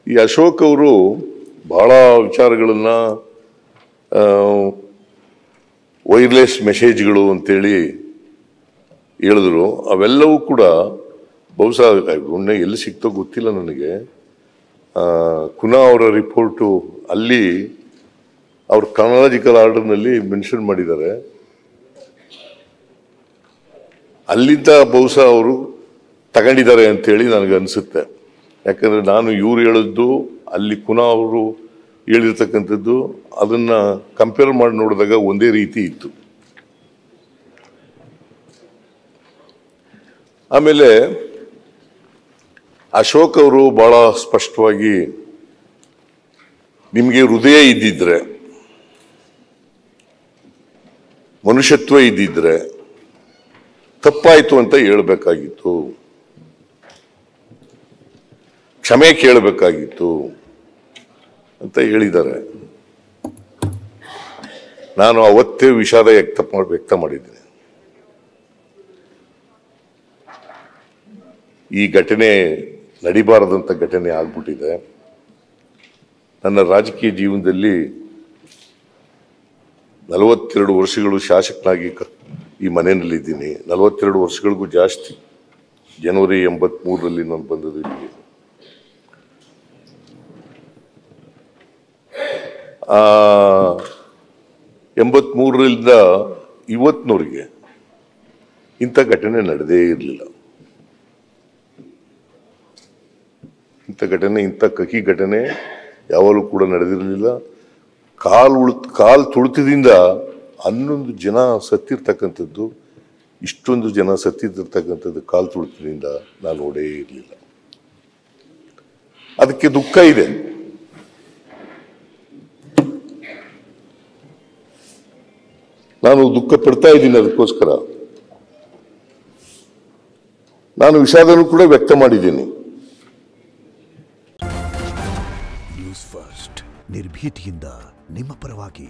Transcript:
ಈ ಅಶೋಕ್ ಅವರು ಬಹಳ ವಿಚಾರಗಳನ್ನ ವೈರ್ಲೆಸ್ ಮೆಸೇಜ್ಗಳು ಅಂತೇಳಿ ಹೇಳಿದ್ರು. ಅವೆಲ್ಲವೂ ಕೂಡ ಬಹುಶಃ ಉಣ್ಣೆ ಎಲ್ಲಿ ಸಿಕ್ತೋ ಗೊತ್ತಿಲ್ಲ ನನಗೆ. ಕುನಾ ಅವರ ರಿಪೋರ್ಟು ಅಲ್ಲಿ ಅವ್ರ ಕ್ರಾನಲಾಜಿಕಲ್ ಆರ್ಡರ್ನಲ್ಲಿ ಮೆನ್ಷನ್ ಮಾಡಿದ್ದಾರೆ. ಅಲ್ಲಿಂದ ಬಹುಶಃ ಅವರು ತಗೊಂಡಿದ್ದಾರೆ ಅಂತೇಳಿ ನನಗೆ ಅನಿಸುತ್ತೆ. ಯಾಕಂದರೆ ನಾನು ಇವ್ರು ಹೇಳಿದ್ದು ಅಲ್ಲಿ ಕುನಾ ಅವರು ಹೇಳಿರ್ತಕ್ಕಂಥದ್ದು ಅದನ್ನು ಕಂಪೇರ್ ಮಾಡಿ ನೋಡಿದಾಗ ಒಂದೇ ರೀತಿ ಇತ್ತು. ಆಮೇಲೆ ಅಶೋಕ್ ಅವರು ಬಹಳ ಸ್ಪಷ್ಟವಾಗಿ ನಿಮಗೆ ಹೃದಯ ಇದ್ದಿದ್ರೆ, ಮನುಷ್ಯತ್ವ ಇದ್ದಿದ್ರೆ ತಪ್ಪಾಯಿತು ಅಂತ ಹೇಳ್ಬೇಕಾಗಿತ್ತು, ಕ್ಷಮೆ ಕೇಳಬೇಕಾಗಿತ್ತು ಅಂತ ಹೇಳಿದ್ದಾರೆ. ನಾನು ಅವತ್ತೇ ವಿಷಾದ ವ್ಯಕ್ತ ಮಾಡಿದ್ದೀನಿ. ಈ ಘಟನೆ ನಡಿಬಾರದಂತ ಘಟನೆ ಆಗ್ಬಿಟ್ಟಿದೆ. ನನ್ನ ರಾಜಕೀಯ ಜೀವನದಲ್ಲಿ 42 ವರ್ಷಗಳು ಶಾಸಕನಾಗಿ ಈ ಮನೆಯಲ್ಲಿದ್ದೀನಿ. 42 ವರ್ಷಗಳಿಗೂ ಜಾಸ್ತಿ. ಜನವರಿ 83ರಲ್ಲಿ ನಾನು ಬಂದದ್ದು ಇಲ್ಲಿಗೆ. 83ರಿಂದ ಇವತ್ತಿನವರೆಗೆ ಇಂಥ ಘಟನೆ ನಡೆದೇ ಇರಲಿಲ್ಲ. ಇಂಥ ಕಹಿ ಘಟನೆ ಯಾವಾಗಲೂ ಕೂಡ ನಡೆದಿರಲಿಲ್ಲ. ಕಾಲು ತುಳಿತದಿಂದ 11 ಜನ ಸತ್ತಿರ್ತಕ್ಕಂಥದ್ದು, ಇಷ್ಟೊಂದು ಜನ ಸತ್ತಿರ್ತಕ್ಕಂಥದ್ದು ಕಾಲು ತುಳಿತದಿಂದ ನಾನು ನೋಡೇ ಇರಲಿಲ್ಲ. ಅದಕ್ಕೆ ದುಃಖ ಇದೆ. ನಾನು ದುಃಖ ಪಡ್ತಾ ಇದ್ದೀನಿ. ಅದಕ್ಕೋಸ್ಕರ ನಾನು ವಿಷಾದನೂ ಕೂಡ ವ್ಯಕ್ತ ಮಾಡಿದ್ದೀನಿ. ನ್ಯೂಸ್ ಫಸ್ಟ್ ನಿರ್ಭೀತಿಯಿಂದ ನಿಮ್ಮ ಪರವಾಗಿ.